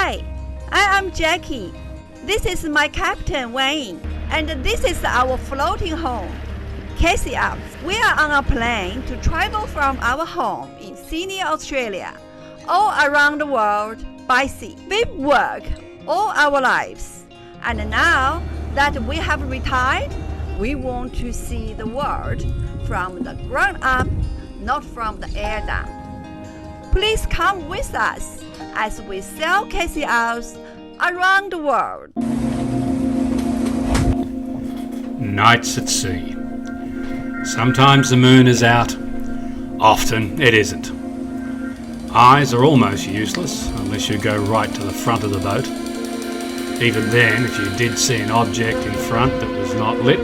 Hi, I am Jackie. This is my captain Wayne, and this is our floating home, CathayOz. We are on a plane to travel from our home in Sydney, Australia, all around the world by sea. We've worked all our lives, and now that we have retired, we want to see the world from the ground up, not from the air down. Please come with us as we sail CathayOz around the world. Nights at sea. Sometimes the moon is out, often it isn't. Eyes are almost useless unless you go right to the front of the boat. Even then, if you did see an object in front that was not lit,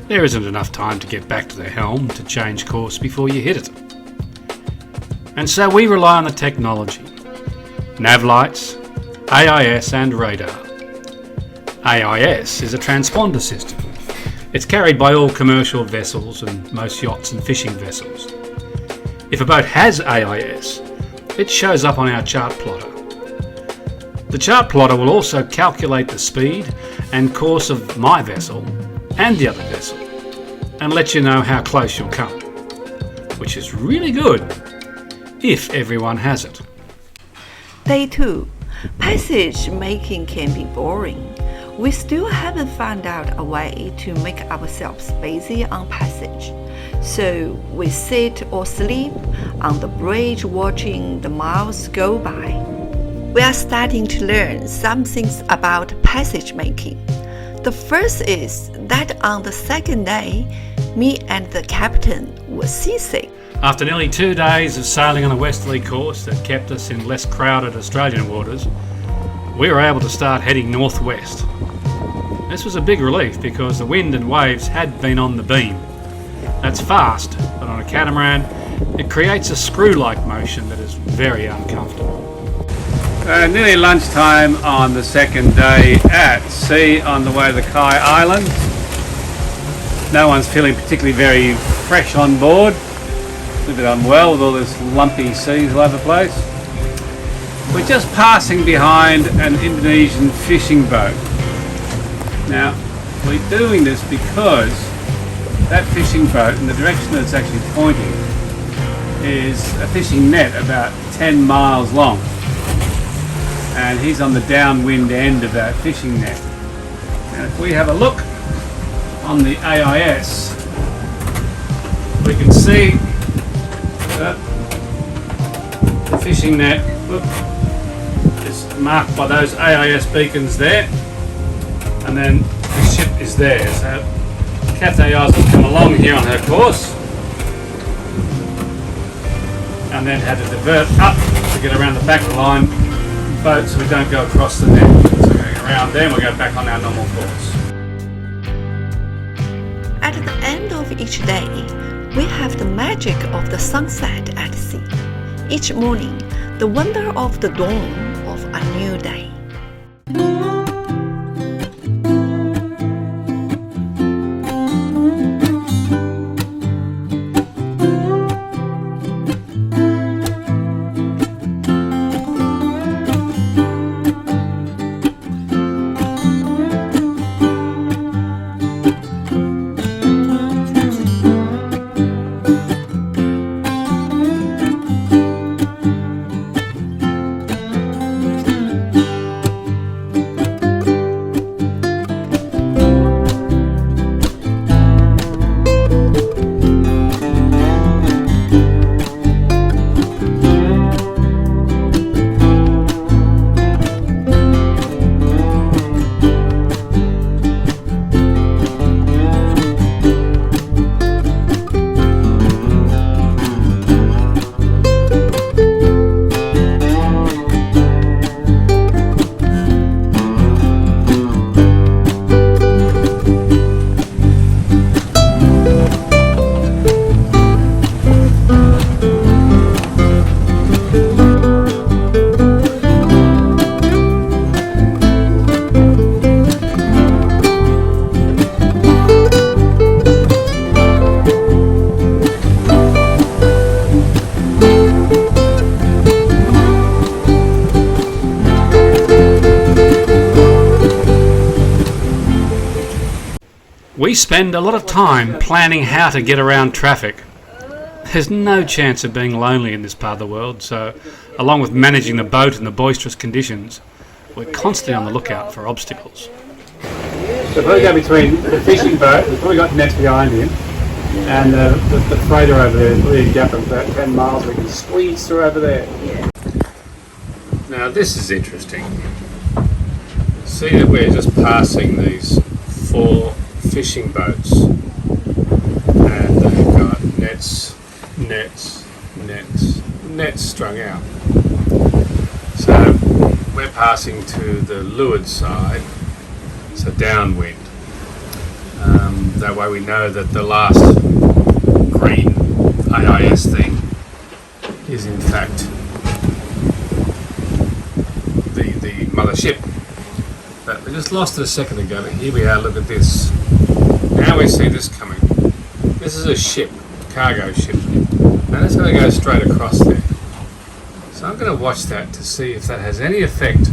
there isn't enough time to get back to the helm to change course before you hit it. And so we rely on the technology: nav lights, AIS and radar. AIS is a transponder system. It's carried by all commercial vessels and most yachts and fishing vessels. If a boat has AIS, it shows up on our chart plotter. The chart plotter will also calculate the speed and course of my vessel and the other vessel and let you know how close you'll come, which is really good if everyone has it. Day 2. Passage making can be boring. We still haven't found out a way to make ourselves busy on passage. So we sit or sleep on the bridge watching the miles go by. We are starting to learn some things about passage making. The first is that on the second day, me and the captain were seasick. After nearly 2 days of sailing on a westerly course that kept us in less crowded Australian waters, we were able to start heading northwest. This was a big relief because the wind and waves had been on the beam. That's fast, but on a catamaran, it creates a screw-like motion that is very uncomfortable. Nearly lunchtime on the second day at sea on the way to the Kai Islands. No one's feeling particularly very fresh on board. A little bit unwell with all this lumpy seas all over the place. We're just passing behind an Indonesian fishing boat. Now, we're doing this because that fishing boat, in the direction that it's actually pointing, is a fishing net about 10 miles long. And he's on the downwind end of that fishing net. And if we have a look on the AIS, we can see that the fishing net is marked by those AIS beacons there, and then the ship is there. So CathayOz has come along here on her course and then had to divert up to get around the back of the line boat so we don't go across the net. So we're going around there and we'll go back on our normal course. At the end of each day, we have the magic of the sunset at sea. Each morning, the wonder of the dawn of a new day. We spend a lot of time planning how to get around traffic. There's no chance of being lonely in this part of the world, so along with managing the boat in the boisterous conditions, we're constantly on the lookout for obstacles. So if we go between the fishing boat, we've probably got nets behind him, and the freighter over there, there's probably a gap of about 10 miles we can squeeze through over there. Now this is interesting. See that we're just passing these 4 fishing boats, and they've got nets strung out. So we're passing to the leeward side, so downwind. That way we know that the last green AIS thing is in fact the mothership. But we just lost it a second ago, but here we are, look at this. Now we see this coming. This is a ship, cargo ship, and it's going to go straight across there. So I'm going to watch that to see if that has any effect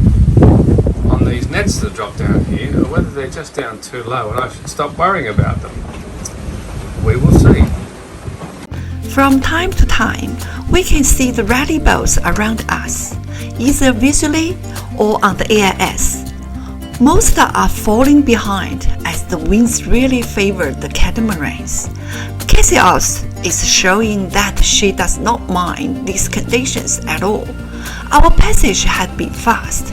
on these nets that drop down here, or whether they're just down too low and I should stop worrying about them. We will see. From time to time, we can see the rally boats around us, either visually or on the AIS. Most are falling behind as the winds really favor the catamarans. CathayOz is showing that she does not mind these conditions at all. Our passage had been fast,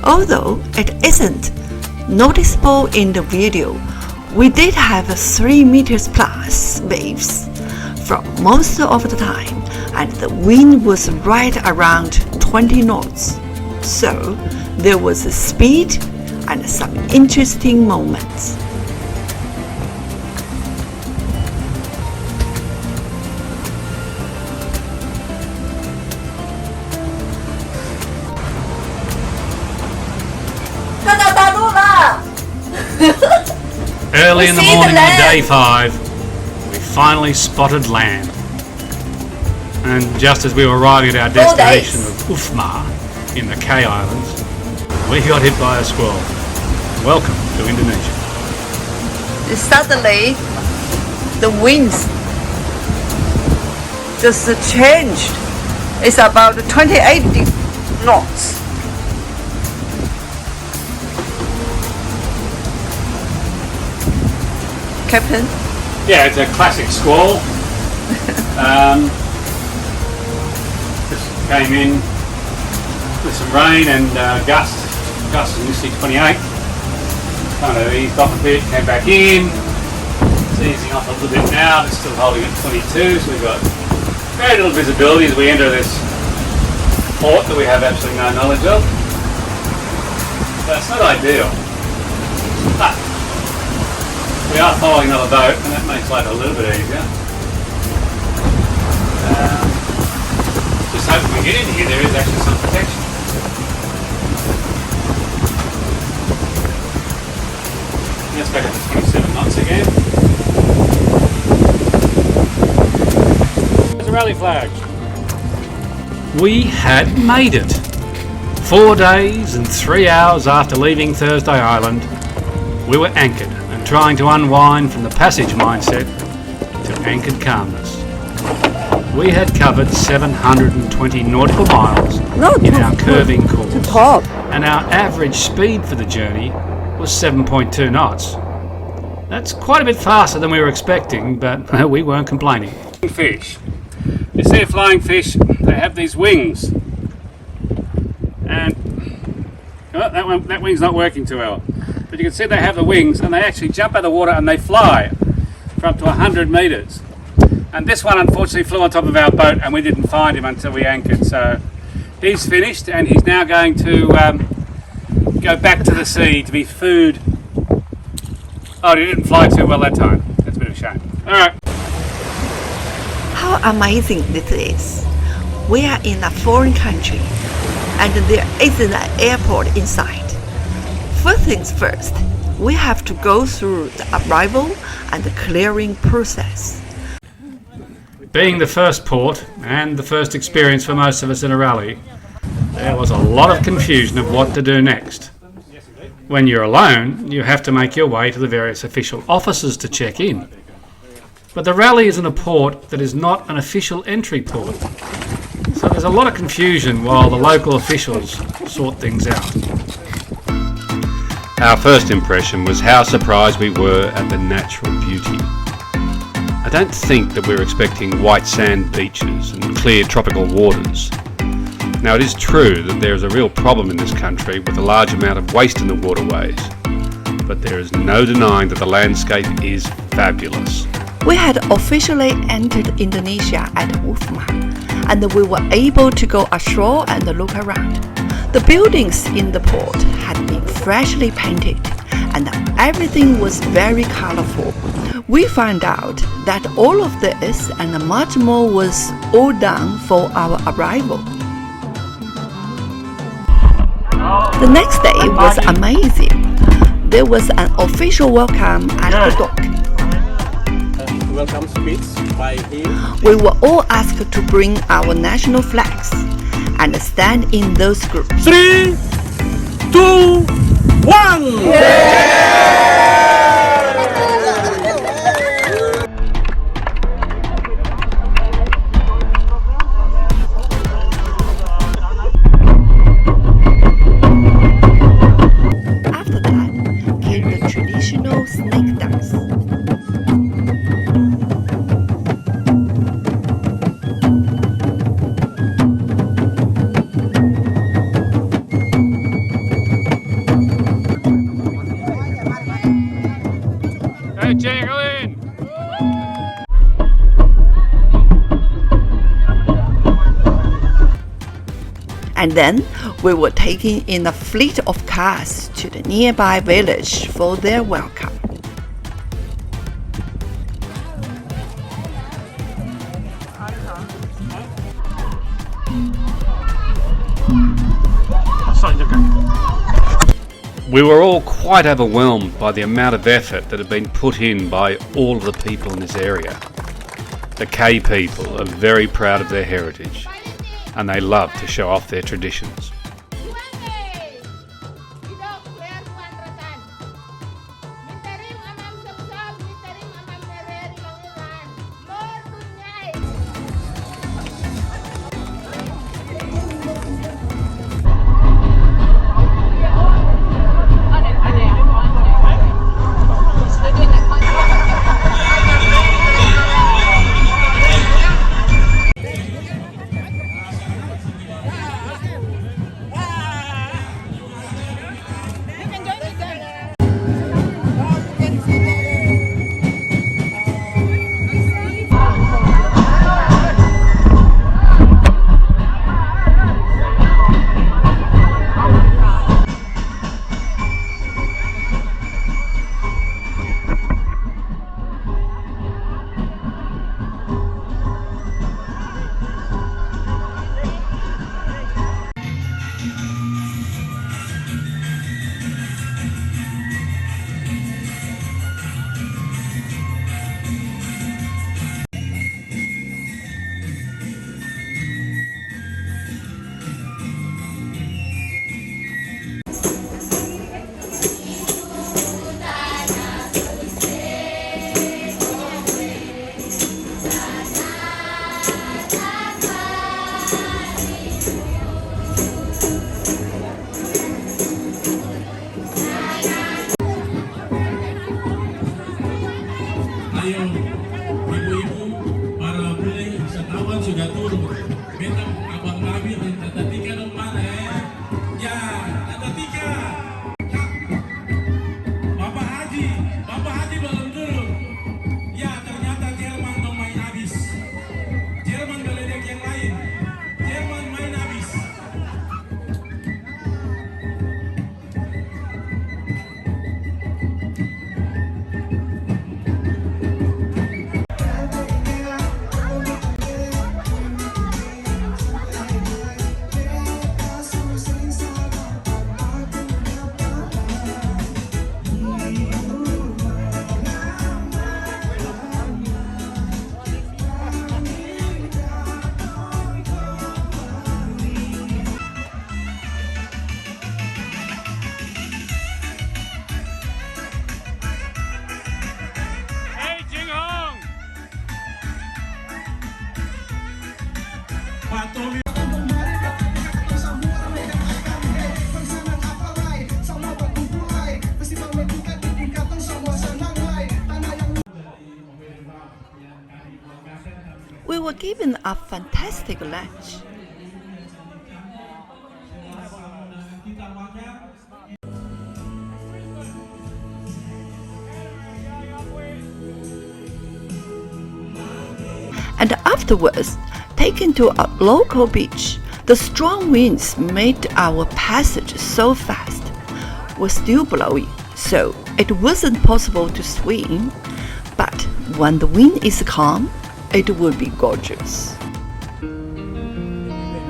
although it isn't noticeable in the video. We did have 3 meters plus waves for most of the time, and the wind was right around 20 knots. So there was a speed and some interesting moments. Early in the morning on day 5, we finally spotted land. And just as we were arriving at our destination of Ufma in the K Islands, we got hit by a squall. Welcome to Indonesia. Suddenly, the winds just changed. It's about 28 knots. Captain? Yeah, it's a classic squall. Just came in with some rain and gusts initially 28. Kind of eased off a bit, came back in. It's easing off a little bit now, but still holding at 22, so we've got very little visibility as we enter this port that we have absolutely no knowledge of. But it's not ideal. But we are following another boat, and that makes life a little bit easier. Just hope when we get in here there is actually some protection. Let's back up to 27 knots again. There's a rally flag. We had made it. 4 days and 3 hours after leaving Thursday Island, we were anchored and trying to unwind from the passage mindset to anchored calmness. We had covered 720 nautical miles in our curving course, and our average speed for the journey was 7.2 knots. That's quite a bit faster than we were expecting, but we weren't complaining. Fish. You see a flying fish, they have these wings. And oh, that wing's not working too well. But you can see they have the wings and they actually jump out of the water and they fly for up to 100 metres. And this one unfortunately flew on top of our boat and we didn't find him until we anchored. So he's finished and he's now going to go back to the sea to be food. Oh, he didn't fly too well that time. That's a bit of a shame. Alright. How amazing this is. We are in a foreign country and there isn't an airport inside. First things first, we have to go through the arrival and the clearing process. Being the first port and the first experience for most of us in a rally, there was a lot of confusion of what to do next. When you're alone, you have to make your way to the various official offices to check in. But the rally is in a port that is not an official entry port. So there's a lot of confusion while the local officials sort things out. Our first impression was how surprised we were at the natural beauty. I don't think that we were expecting white sand beaches and clear tropical waters. Now, it is true that there is a real problem in this country with a large amount of waste in the waterways, but there is no denying that the landscape is fabulous. We had officially entered Indonesia at Ufma, and we were able to go ashore and look around. The buildings in the port had been freshly painted, and everything was very colorful. We found out that all of this and much more was all done for our arrival. The next day was amazing. There was an official welcome at the dock. Welcome speech by him. We were all asked to bring our national flags and stand in those groups. 3, 2, 1! After that came the traditional snake dance. Hey, Jacqueline! And then we were taken in a fleet of cars to the nearby village for their welcome. We were all quite overwhelmed by the amount of effort that had been put in by all of the people in this area. The K people are very proud of their heritage, and they love to show off their traditions. given a fantastic lunch. And afterwards, taken to a local beach, the strong winds made our passage so fast. Was still blowing, so it wasn't possible to swim. But when the wind is calm, it will be gorgeous.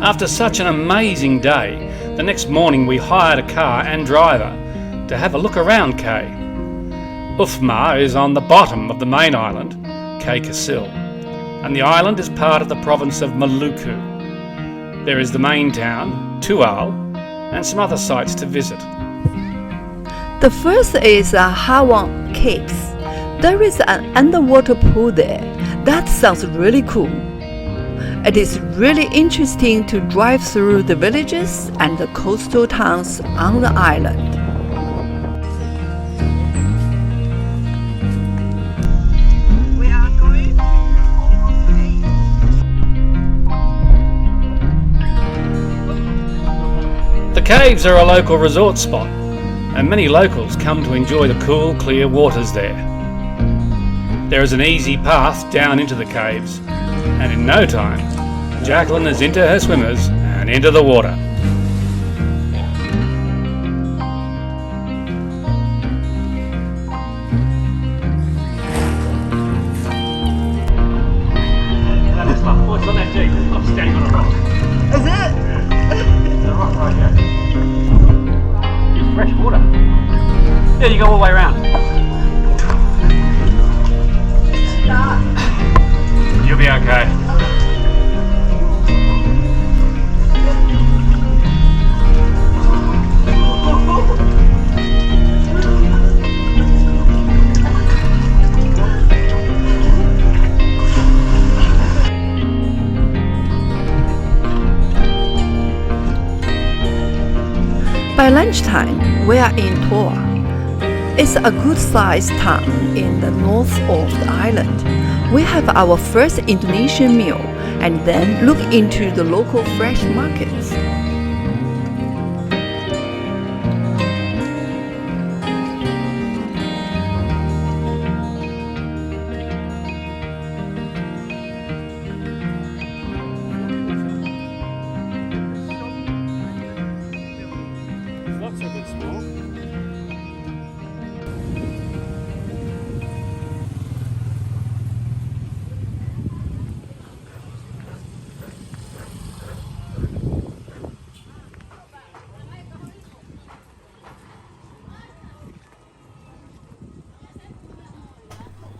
After such an amazing day, the next morning we hired a car and driver to have a look around Cay. Ufma is on the bottom of the main island, CathayOz, and the island is part of the province of Maluku. There is the main town, Tual, and some other sites to visit. The first is Hawang Caves. There is an underwater pool there. That sounds really cool. It is really interesting to drive through the villages and the coastal towns on the island. We are going to The caves are a local resort spot, and many locals come to enjoy the cool, clear waters there. There is an easy path down into the caves, and in no time, Jacqueline is into her swimmers and into the water. What's on that deck? I'm standing on a rock. Is it? There's a rock right here. It's fresh water. Yeah, you go all the way around. You'll be okay. By lunchtime, we are in Toa. It's a good-sized town in the north of the island. We have our first Indonesian meal and then look into the local fresh markets. Lots of good small.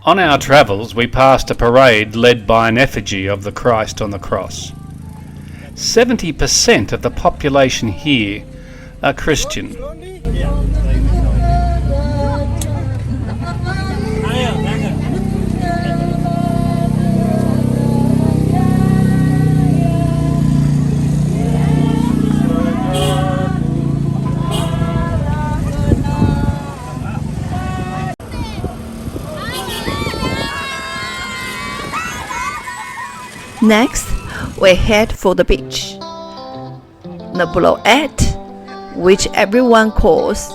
On our travels, we passed a parade led by an effigy of the Christ on the cross. 70% of the population here are Christian. Next, we head for the beach. The Bloet, which everyone calls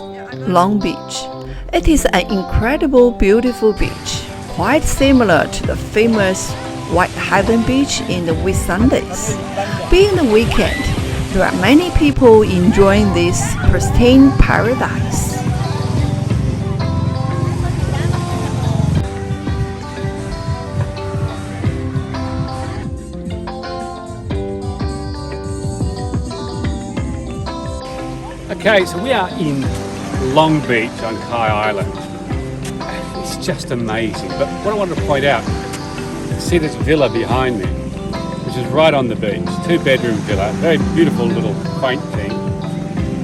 Long Beach. It is an incredible, beautiful beach, quite similar to the famous White Heaven Beach in the Whitsundays. Being the weekend, there are many people enjoying this pristine paradise. Okay, so we are in Long Beach on Kai Island. It's just amazing. But what I wanted to point out, see this villa behind me, which is right on the beach. 2-bedroom villa, very beautiful little quaint thing.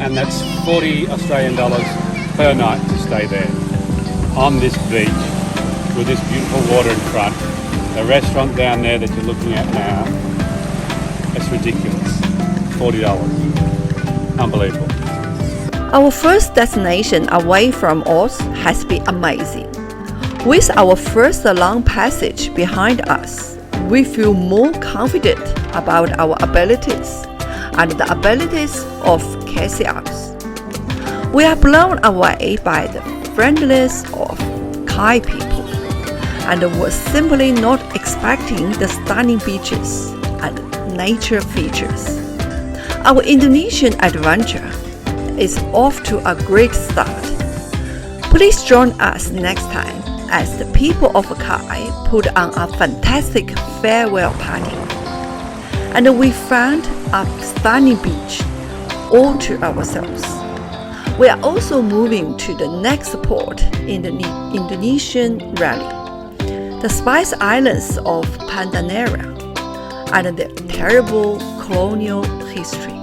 And that's 40 Australian dollars per night to stay there on this beach with this beautiful water in front. The restaurant down there that you're looking at now, it's ridiculous. $40. Unbelievable. Our first destination away from Oz has been amazing. With our first long passage behind us, we feel more confident about our abilities and the abilities of CathayOz. We are blown away by the friendliness of Thai people, and were simply not expecting the stunning beaches and nature features. Our Indonesian adventure is off to a great start. Please join us next time as the people of Khai put on a fantastic farewell party. And we found a stunning beach all to ourselves. We are also moving to the next port in the Indonesian rally, the Spice Islands of Pandanera, and their terrible colonial history.